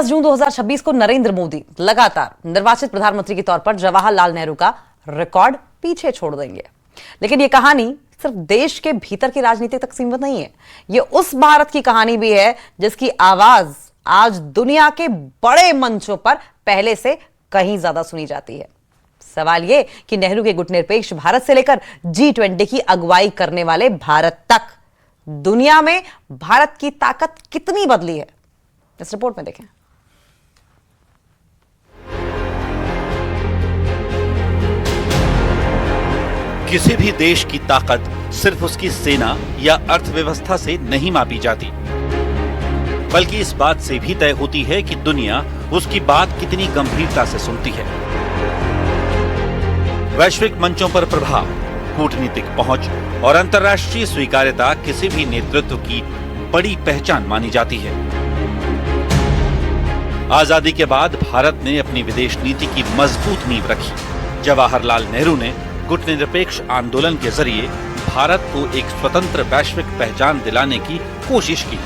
10 जून 2026 को नरेंद्र मोदी लगातार निर्वाचित प्रधानमंत्री के तौर पर जवाहरलाल नेहरू का रिकॉर्ड पीछे छोड़ देंगे। लेकिन यह कहानी सिर्फ देश के भीतर की राजनीति तक सीमित नहीं है, यह उस भारत की कहानी भी है जिसकी आवाज आज दुनिया के बड़े मंचों पर पहले से कहीं ज्यादा सुनी जाती है। सवाल यह कि नेहरू के गुटनिरपेक्ष भारत से लेकर G20 की अगुवाई करने वाले भारत तक दुनिया में भारत की ताकत कितनी बदली है, इस रिपोर्ट में देखें। किसी भी देश की ताकत सिर्फ उसकी सेना या अर्थव्यवस्था से नहीं मापी जाती, बल्कि इस बात से भी तय होती है कि दुनिया उसकी बात कितनी गंभीरता से सुनती है। वैश्विक मंचों पर प्रभाव, कूटनीतिक पहुंच और अंतर्राष्ट्रीय स्वीकार्यता किसी भी नेतृत्व की बड़ी पहचान मानी जाती है। आजादी के बाद भारत ने अपनी विदेश नीति की मजबूत नींव रखी। जवाहरलाल नेहरू ने गुटनिरपेक्ष आंदोलन के जरिए भारत को एक स्वतंत्र वैश्विक पहचान दिलाने की कोशिश की।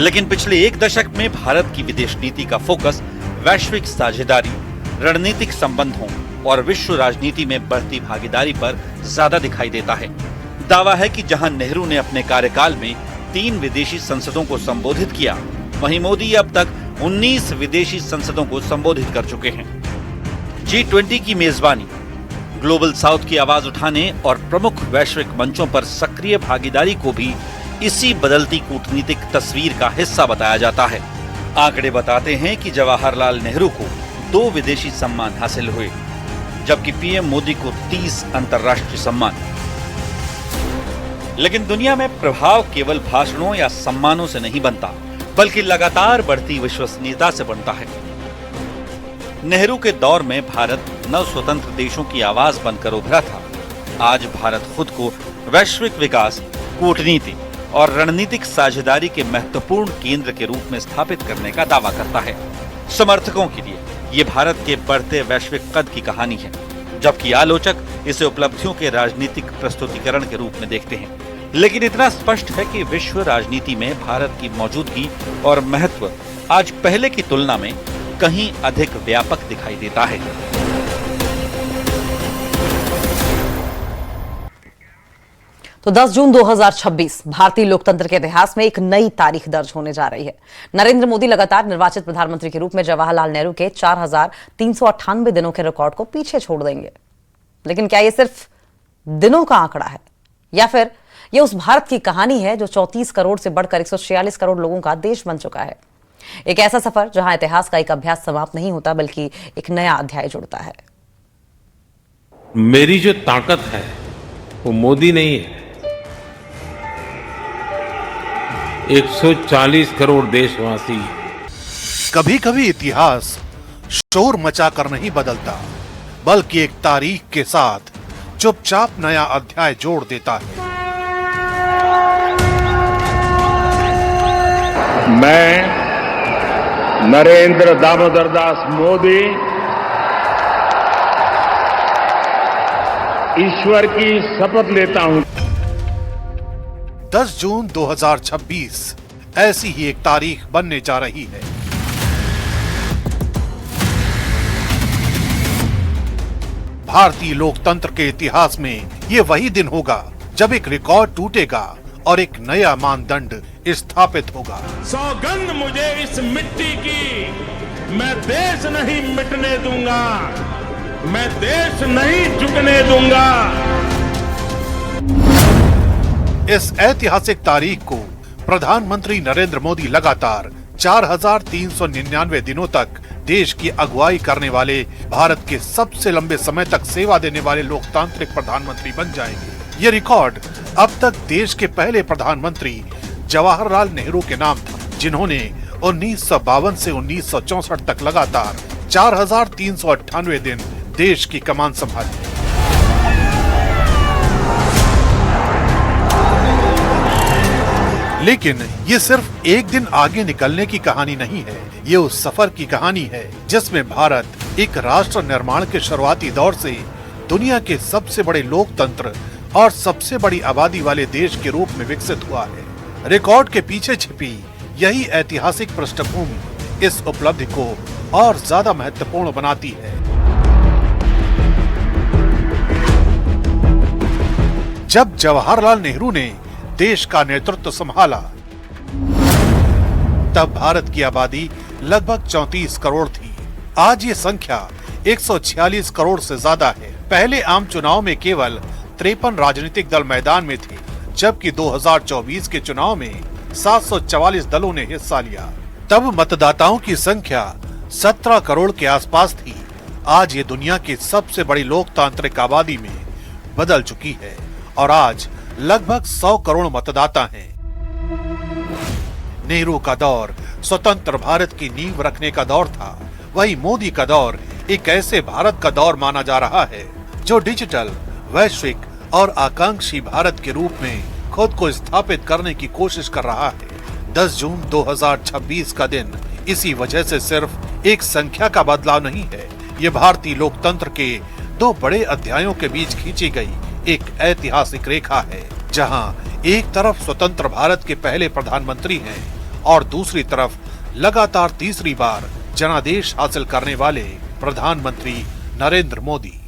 लेकिन पिछले एक दशक में भारत की विदेश नीति का फोकस वैश्विक साझेदारी, रणनीतिक संबंधों और विश्व राजनीति में बढ़ती भागीदारी पर ज्यादा दिखाई देता है। दावा है कि जहां नेहरू ने अपने कार्यकाल में 3 विदेशी संसदों को संबोधित किया, वहीं मोदी अब तक 19 विदेशी संसदों को संबोधित कर चुके हैं। G20 की मेजबानी, ग्लोबल साउथ की आवाज उठाने और प्रमुख वैश्विक मंचों पर सक्रिय भागीदारी को भी इसी बदलती कूटनीतिक तस्वीर का हिस्सा बताया जाता है। आंकड़े बताते हैं कि जवाहरलाल नेहरू को 2 विदेशी सम्मान हासिल हुए, जबकि पीएम मोदी को 30 अंतर्राष्ट्रीय सम्मान। लेकिन दुनिया में प्रभाव केवल भाषणों या सम्मानों से नहीं बनता, बल्कि लगातार बढ़ती विश्वसनीयता से बनता है। नेहरू के दौर में भारत नव स्वतंत्र देशों की आवाज बनकर उभरा था। आज भारत खुद को वैश्विक विकास, कूटनीति और रणनीतिक साझेदारी के महत्वपूर्ण केंद्र के रूप में स्थापित करने का दावा करता है। समर्थकों के लिए ये भारत के बढ़ते वैश्विक कद की कहानी है, जबकि आलोचक इसे उपलब्धियों के राजनीतिक प्रस्तुतिकरण के रूप में देखते हैं। लेकिन इतना स्पष्ट है कि विश्व राजनीति में भारत की मौजूदगी और महत्व आज पहले की तुलना में कहीं अधिक व्यापक दिखाई देता है। तो 10 जून 2026 भारतीय लोकतंत्र के इतिहास में एक नई तारीख दर्ज होने जा रही है। नरेंद्र मोदी लगातार निर्वाचित प्रधानमंत्री के रूप में जवाहरलाल नेहरू के 4398 दिनों के रिकॉर्ड को पीछे छोड़ देंगे। लेकिन क्या यह सिर्फ दिनों का आंकड़ा है, या फिर यह उस भारत की कहानी है जो 34 करोड़ से बढ़कर 146 करोड़ लोगों का देश बन चुका है? एक ऐसा सफर जहां इतिहास का एक अभ्यास समाप्त नहीं होता, बल्कि एक नया अध्याय जुड़ता है। मेरी जो ताकत है वो मोदी नहीं है, 140 करोड़ देशवासी। कभी कभी इतिहास शोर मचाकर नहीं बदलता, बल्कि एक तारीख के साथ चुपचाप नया अध्याय जोड़ देता है। मैं नरेंद्र दामोदर दास मोदी ईश्वर की शपथ लेता हूं। 10 जून 2026 ऐसी ही एक तारीख बनने जा रही है। भारतीय लोकतंत्र के इतिहास में ये वही दिन होगा जब एक रिकॉर्ड टूटेगा और एक नया मानदंड स्थापित होगा। सौगंध मुझे इस मिट्टी की, मैं देश नहीं मिटने दूंगा, मैं देश नहीं झुकने दूंगा। इस ऐतिहासिक तारीख को प्रधानमंत्री नरेंद्र मोदी लगातार 4399 दिनों तक देश की अगुवाई करने वाले भारत के सबसे लंबे समय तक सेवा देने वाले लोकतांत्रिक प्रधानमंत्री बन जाएंगे। ये रिकॉर्ड अब तक देश के पहले प्रधानमंत्री जवाहरलाल नेहरू के नाम था, जिन्होंने 1952 से 1964 तक लगातार 4398 दिन देश की कमान संभाली। लेकिन ये सिर्फ एक दिन आगे निकलने की कहानी नहीं है, ये उस सफर की कहानी है जिसमें भारत एक राष्ट्र निर्माण के शुरुआती दौर से दुनिया के सबसे बड़े लोकतंत्र और सबसे बड़ी आबादी वाले देश के रूप में विकसित हुआ है। रिकॉर्ड के पीछे छिपी यही ऐतिहासिक पृष्ठभूमि इस उपलब्धि को और ज्यादा महत्वपूर्ण बनाती है। जब जवाहरलाल नेहरू ने देश का नेतृत्व संभाला, तब भारत की आबादी लगभग 34 करोड़ थी। आज ये संख्या 146 करोड़ से ज्यादा है। पहले आम चुनाव में केवल 53 राजनीतिक दल मैदान में थे, जबकि 2024 के चुनाव में 744 दलों ने हिस्सा लिया। तब मतदाताओं की संख्या 17 करोड़ के आसपास थी। आज ये दुनिया की सबसे बड़ी लोकतांत्रिक आबादी में बदल चुकी है और आज लगभग 100 करोड़ मतदाता हैं। नेहरू का दौर स्वतंत्र भारत की नींव रखने का दौर था, वही मोदी का दौर एक ऐसे भारत का दौर माना जा रहा है जो डिजिटल, वैश्विक और आकांक्षी भारत के रूप में खुद को स्थापित करने की कोशिश कर रहा है। 10 जून 2026 का दिन इसी वजह से सिर्फ एक संख्या का बदलाव नहीं है, ये भारतीय लोकतंत्र के 2 बड़े अध्यायों के बीच खींची गई एक ऐतिहासिक रेखा है, जहां एक तरफ स्वतंत्र भारत के पहले प्रधानमंत्री हैं और दूसरी तरफ लगातार तीसरी बार जनादेश हासिल करने वाले प्रधानमंत्री नरेंद्र मोदी।